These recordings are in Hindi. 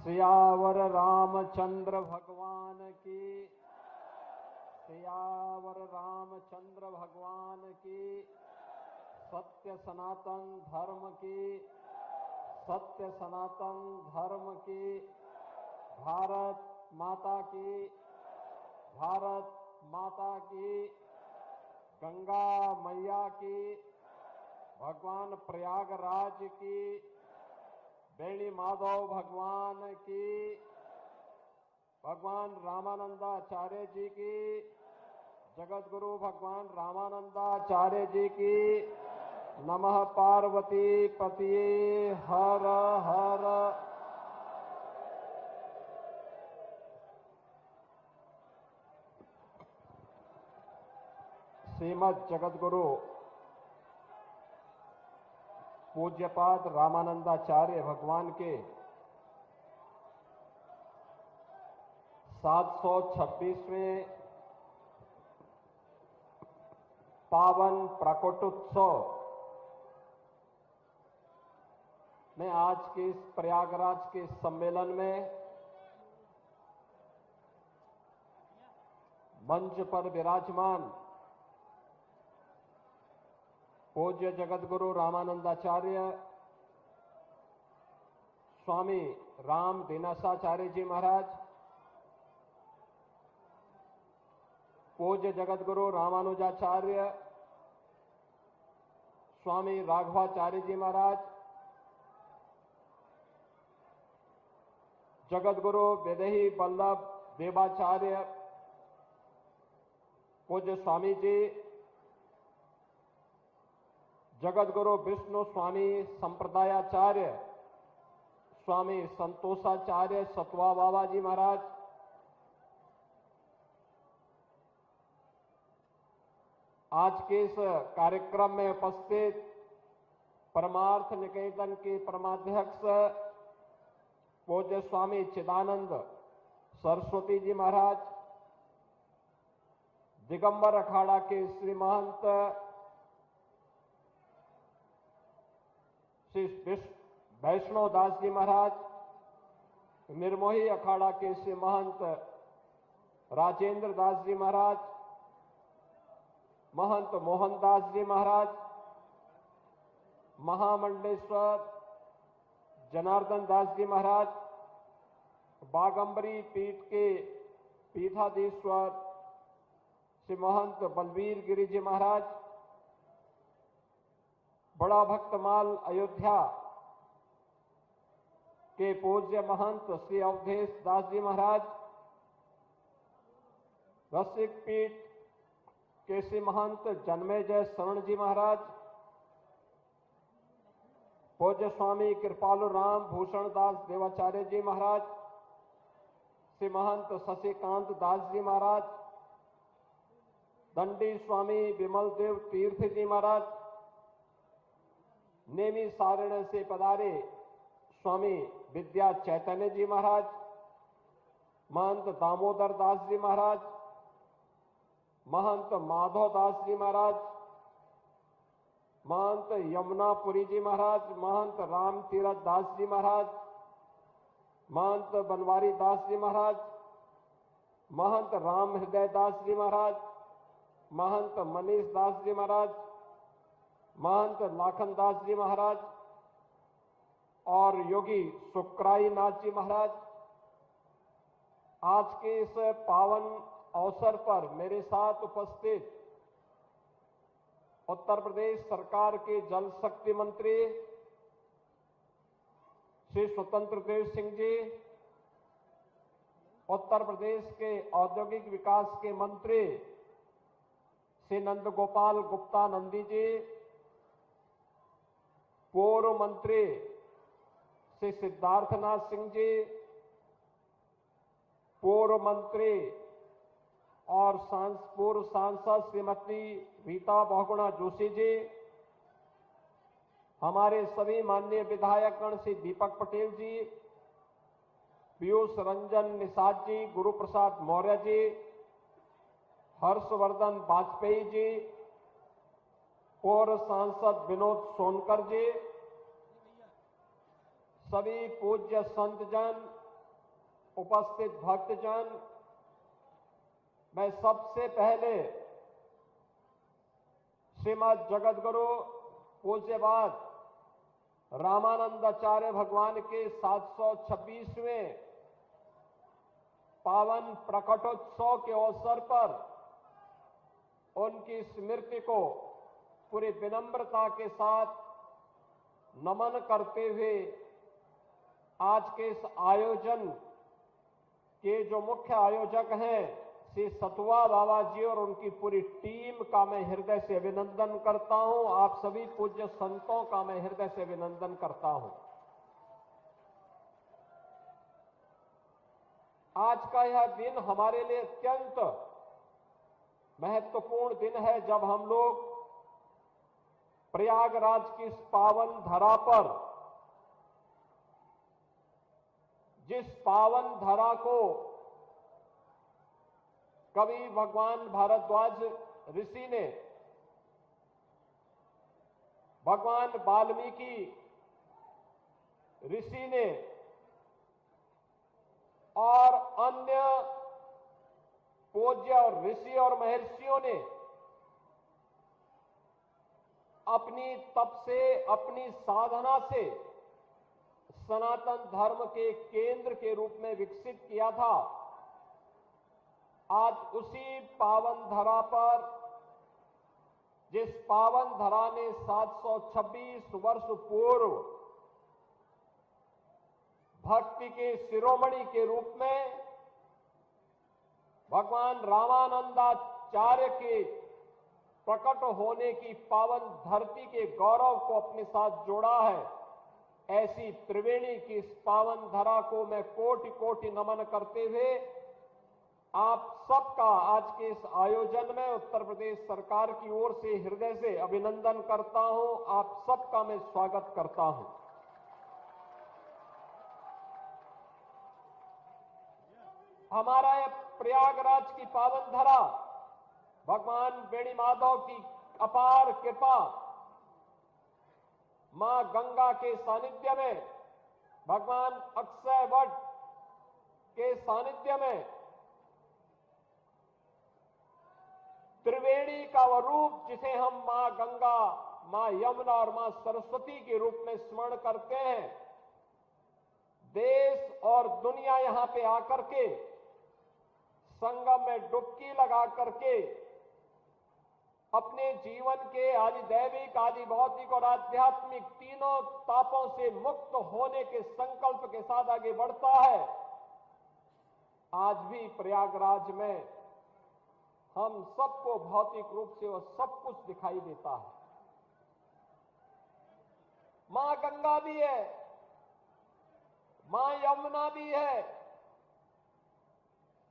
सियावर रामचंद्र भगवान की, सियावर रामचंद्र भगवान की, सत्य सनातन धर्म की, सत्य सनातन धर्म की, भारत माता की, भारत माता की, गंगा मैया की, भगवान प्रयागराज की, बेणी माधव भगवान की, भगवान रामानंदाचार्य जी की, जगत गुरु भगवान रामानंदाचार्य जी की, नमः पार्वती पतिये हर हर। श्रीमद जगत गुरु पूज्यपाद रामानंदाचार्य भगवान के 726वें पावन प्रकटोत्सव में आज के इस प्रयागराज के सम्मेलन में मंच पर विराजमान पूज्य जगत गुरु रामानंदाचार्य स्वामी राम दिनासाचार्य जी महाराज, पूज्य जगत गुरु रामानुजाचार्य स्वामी राघवाचार्य जी महाराज, जगत गुरु विदेही वल्लभ देवाचार्य पूज्य स्वामी जी, जगत गुरु विष्णु स्वामी संप्रदायाचार्य स्वामी संतोषाचार्य सतवा बाबा जी महाराज, आज के इस कार्यक्रम में उपस्थित परमार्थ निकेतन के परमाध्यक्ष पूज्य स्वामी चिदानंद सरस्वती जी महाराज, दिगंबर अखाड़ा के श्री महंत श्री वैष्णव दास जी महाराज, निर्मोही अखाड़ा के श्री महंत राजेंद्र दास जी महाराज, महंत मोहनदास जी महाराज, महामंडलेश्वर जनार्दन दास जी महाराज, बागंबरी पीठ के पीठाधीश्वर श्री महंत बलवीर गिरी जी महाराज, बड़ा भक्तमाल अयोध्या के पूज्य महंत श्री अवधेश दास जी महाराज, रसिक पीठ के श्री महंत जन्मेजय शरण जी महाराज, पूज्य स्वामी कृपालु राम भूषण दास देवाचार्य जी महाराज, श्री महंत शशिकांत दास जी महाराज, दंडी स्वामी विमल देव तीर्थ जी महाराज, नेमी सारण से पधारे स्वामी विद्या चैतन्य जी महाराज, महंत दामोदर दास जी महाराज, महंत माधव दास जी महाराज, महंत यमुनापुरी जी महाराज, महंत राम तीरथ दास जी महाराज, महंत बनवारी दास जी महाराज, महंत राम हृदय दास जी महाराज, महंत मनीष दास जी महाराज, महंत लाखन दास जी महाराज और योगी सुक्राई नाथ जी महाराज, आज के इस पावन अवसर पर मेरे साथ उपस्थित उत्तर प्रदेश सरकार के जल शक्ति मंत्री श्री स्वतंत्र देव सिंह जी, उत्तर प्रदेश के औद्योगिक विकास के मंत्री श्री नंद गोपाल गुप्ता नंदी जी, पूर्व मंत्री श्री सिद्धार्थनाथ सिंह जी, पूर्व मंत्री और पूर्व सांसद श्रीमती रीता बहुगुणा जोशी जी, हमारे सभी माननीय विधायकगण श्री दीपक पटेल जी, पीयूष रंजन निषाद जी, गुरु प्रसाद मौर्य जी, हर्षवर्धन वाजपेयी जी, पूर्व सांसद विनोद सोनकर जी, सभी पूज्य संतजन, उपस्थित भक्तजन, मैं सबसे पहले श्रीमद् जगतगुरु पूज्यपाद रामानंदाचार्य भगवान के 726वें पावन प्रकटोत्सव के अवसर पर उनकी स्मृति को पूरी विनम्रता के साथ नमन करते हुए आज के इस आयोजन के जो मुख्य आयोजक हैं श्री सतुआ बाबा जी और उनकी पूरी टीम का मैं हृदय से अभिनंदन करता हूं। आप सभी पूज्य संतों का मैं हृदय से अभिनंदन करता हूं। आज का यह दिन हमारे लिए अत्यंत महत्वपूर्ण दिन है, जब हम लोग प्रयागराज की इस पावन धरा पर, जिस पावन धरा को कवि भगवान भारद्वाज ऋषि ने, भगवान वाल्मीकि ऋषि ने और अन्य पूज्य और ऋषि और महर्षियों ने अपनी तप से, अपनी साधना से सनातन धर्म के केंद्र के रूप में विकसित किया था, आज उसी पावन धरा पर, जिस पावन धरा ने 726 वर्ष पूर्व भक्ति के शिरोमणि के रूप में भगवान रामानंदाचार्य के प्रकट होने की पावन धरती के गौरव को अपने साथ जोड़ा है, ऐसी त्रिवेणी की इस पावन धरा को मैं कोटि कोटि नमन करते हुए आप सबका आज के इस आयोजन में उत्तर प्रदेश सरकार की ओर से हृदय से अभिनंदन करता हूं। आप सबका मैं स्वागत करता हूं। हमारा यह प्रयागराज की पावन धरा भगवान बेणी माधव की अपार कृपा, मां गंगा के सानिध्य में, भगवान अक्षय वट के सानिध्य में त्रिवेणी का वह रूप जिसे हम मां गंगा, मां यमुना और मां सरस्वती के रूप में स्मरण करते हैं, देश और दुनिया यहां पे आकर के संगम में डुबकी लगा करके अपने जीवन के आदि दैविक, आदि भौतिक और आध्यात्मिक तीनों तापों से मुक्त होने के संकल्प के साथ आगे बढ़ता है। आज भी प्रयागराज में हम सबको भौतिक रूप से वह सब कुछ दिखाई देता है। मां गंगा भी है, मां यमुना भी है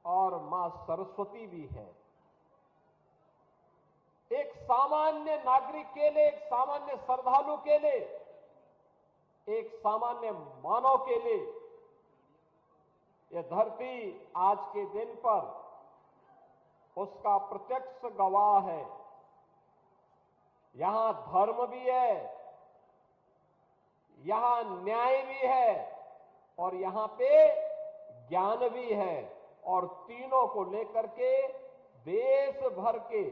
और मां सरस्वती भी है। एक सामान्य नागरिक के लिए, एक सामान्य श्रद्धालु के लिए, एक सामान्य मानव के लिए यह धरती आज के दिन पर उसका प्रत्यक्ष गवाह है। यहां धर्म भी है, यहां न्याय भी है और यहां पे ज्ञान भी है, और तीनों को लेकर के देश भर के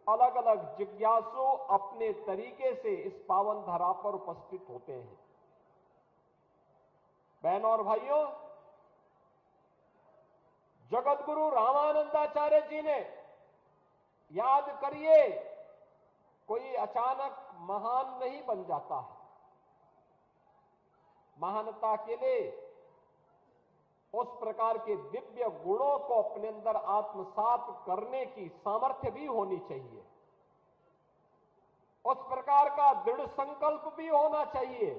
अलग अलग जिज्ञासु अपने तरीके से इस पावन धरा पर उपस्थित होते हैं। बहनों और भाइयों, जगतगुरु रामानंदाचार्य जी ने, याद करिए, कोई अचानक महान नहीं बन जाता है। महानता के लिए उस प्रकार के दिव्य गुणों को अपने अंदर आत्मसात करने की सामर्थ्य भी होनी चाहिए, उस प्रकार का दृढ़ संकल्प भी होना चाहिए,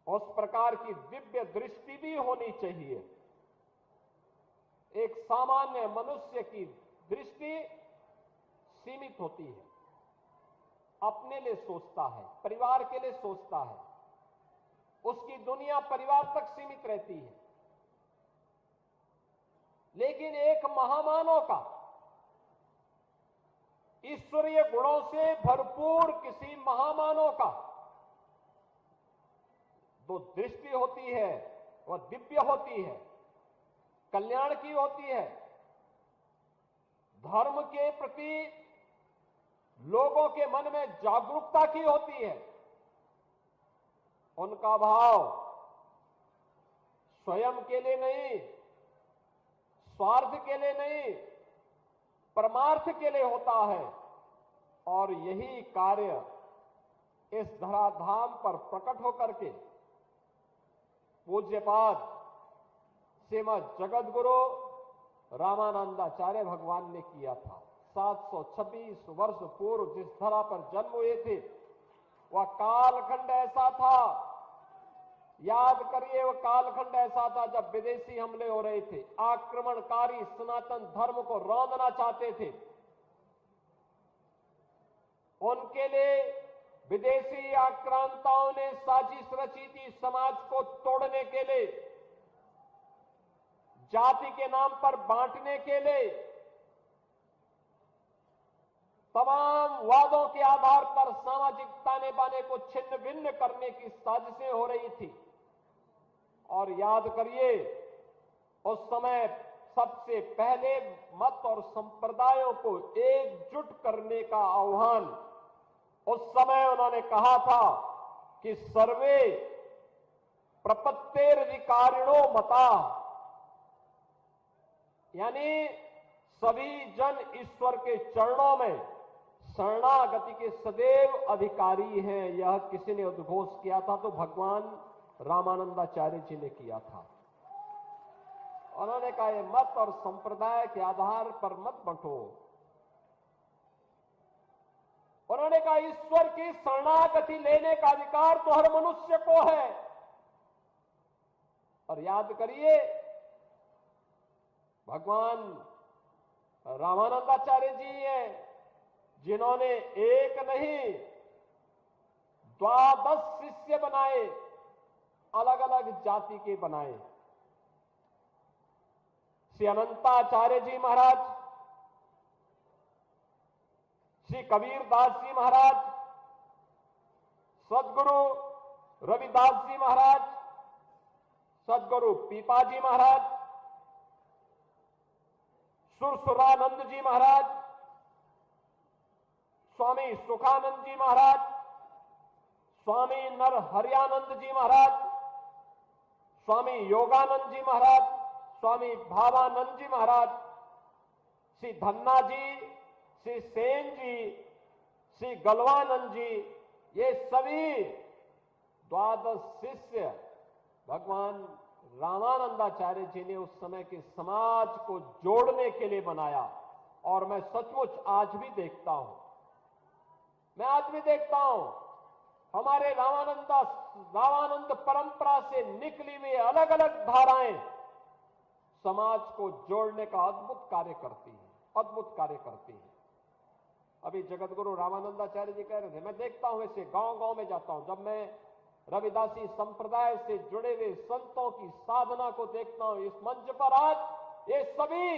उस प्रकार की दिव्य दृष्टि भी होनी चाहिए। एक सामान्य मनुष्य की दृष्टि सीमित होती है, अपने लिए सोचता है, परिवार के लिए सोचता है, उसकी दुनिया परिवार तक सीमित रहती है। लेकिन एक महामानव का, ईश्वरीय गुणों से भरपूर किसी महामानव का जो दृष्टि होती है वह दिव्य होती है, कल्याण की होती है, धर्म के प्रति लोगों के मन में जागरूकता की होती है। उनका भाव स्वयं के लिए नहीं, स्वार्थ के लिए नहीं, परमार्थ के लिए होता है। और यही कार्य इस धराधाम पर प्रकट होकर के पूज्यपाद श्रीमद जगतगुरु रामानंदाचार्य भगवान ने किया था। 726 वर्ष पूर्व जिस धरा पर जन्म हुए थे, वह कालखंड ऐसा था, याद करिए, वह कालखंड ऐसा था जब विदेशी हमले हो रहे थे, आक्रमणकारी सनातन धर्म को रौंदना चाहते थे। उनके लिए विदेशी आक्रांताओं ने साजिश रची थी समाज को तोड़ने के लिए, जाति के नाम पर बांटने के लिए। तमाम वादों के आधार पर सामाजिक ताने बाने को छिन्न भिन्न करने की साजिशें हो रही थी। और याद करिए, उस समय सबसे पहले मत और संप्रदायों को एकजुट करने का आह्वान उस समय उन्होंने कहा था कि सर्वे प्रपत्तेरधिकारिणो मता, यानी सभी जन ईश्वर के चरणों में शरणागति के सदैव अधिकारी हैं। यह किसी ने उद्घोष किया था तो भगवान रामानंदाचार्य जी ने किया था। उन्होंने कहा, ये मत और संप्रदाय के आधार पर मत बंटो। उन्होंने कहा, ईश्वर की शरणागति लेने का अधिकार तो हर मनुष्य को है। और याद करिए, भगवान रामानंदाचार्य जी हैं जिन्होंने एक नहीं 12 शिष्य बनाए, अलग अलग जाति के बनाए। श्री अनंताचार्य जी महाराज, श्री कबीर दास जी महाराज, सदगुरु रविदास जी महाराज, सदगुरु पीपा जी महाराज, सुरसुरानंद जी महाराज, स्वामी सुखानंद जी महाराज, स्वामी नरहरियानंद जी महाराज, स्वामी योगानंद जी महाराज, स्वामी भावानंद जी महाराज, श्री धन्ना जी, श्री सेन जी, श्री गलवानंद जी, ये सभी 12 शिष्य भगवान रामानंदाचार्य जी ने उस समय के समाज को जोड़ने के लिए बनाया। और मैं सचमुच आज भी देखता हूं, मैं आज भी देखता हूं, हमारे रामानंद परंपरा से निकली हुई अलग अलग धाराएं समाज को जोड़ने का अद्भुत कार्य करती हैं, अद्भुत कार्य करती हैं। अभी जगतगुरु रामानंदाचार्य जी कह रहे थे, मैं देखता हूं, ऐसे गांव गांव में जाता हूं, जब मैं रविदासी संप्रदाय से जुड़े हुए संतों की साधना को देखता हूं, इस मंच पर आज ये सभी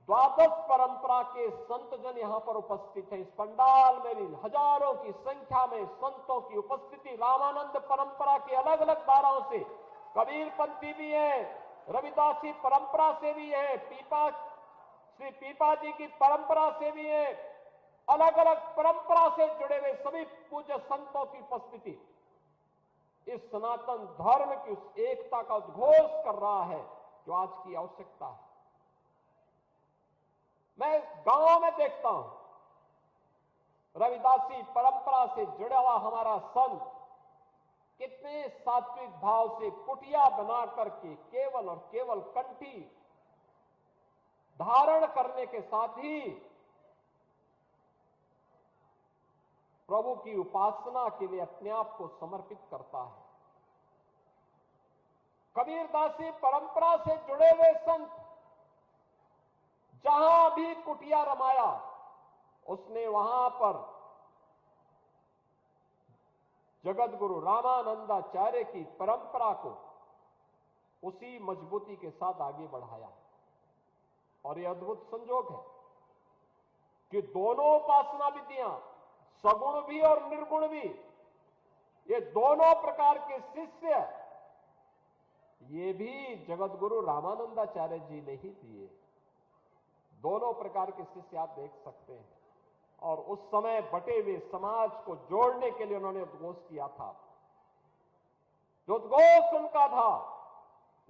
12 परंपरा के संत जन यहां पर उपस्थित हैं। इस पंडाल में भी हजारों की संख्या में संतों की उपस्थिति, रामानंद परंपरा की अलग अलग धाराओं से, कबीरपंथी भी है, रविदासी परंपरा से भी है, श्री पीपा जी की परंपरा से भी है, अलग अलग परंपरा से जुड़े हुए सभी पूज्य संतों की उपस्थिति इस सनातन धर्म की उस एकता का उद्घोष कर रहा है जो आज की आवश्यकता है। मैं गांव में देखता हूं, रविदासी परंपरा से जुड़ा हुआ हमारा संत कितने सात्विक भाव से कुटिया बना करके केवल और केवल कंठी धारण करने के साथ ही प्रभु की उपासना के लिए अपने आप को समर्पित करता है। कबीरदासी परंपरा से जुड़े हुए संत जहां भी कुटिया रमाया, उसने वहां पर जगत गुरु रामानंदाचार्य की परंपरा को उसी मजबूती के साथ आगे बढ़ाया। और यह अद्भुत संजोग है कि दोनों उपासना विधियां, सगुण भी और निर्गुण भी, ये दोनों प्रकार के शिष्य ये भी जगत गुरु रामानंदाचार्य जी ने ही दिए। दोनों प्रकार के शिष्य आप देख सकते हैं। और उस समय बटे हुए समाज को जोड़ने के लिए उन्होंने उद्घोष किया था। जो उद्घोष उनका था,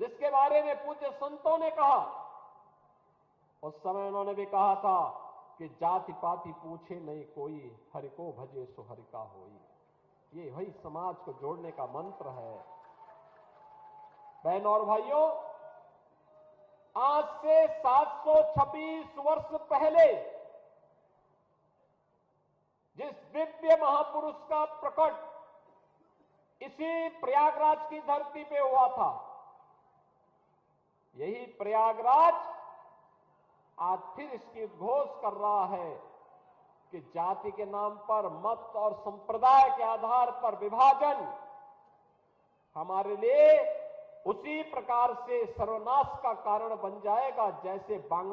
जिसके बारे में पूज्य संतों ने कहा, उस समय उन्होंने भी कहा था कि जाति पाति पूछे नहीं कोई, हरि को भजे सो हरि का होई। ये वही समाज को जोड़ने का मंत्र है। बहनों और भाइयों, आज से 726 वर्ष पहले जिस दिव्य महापुरुष का प्रकट इसी प्रयागराज की धरती पे हुआ था, यही प्रयागराज आज फिर इसकी उद्घोष कर रहा है कि जाति के नाम पर, मत और संप्रदाय के आधार पर विभाजन हमारे लिए उसी प्रकार से सर्वनाश का कारण बन जाएगा जैसे बांग्लादेश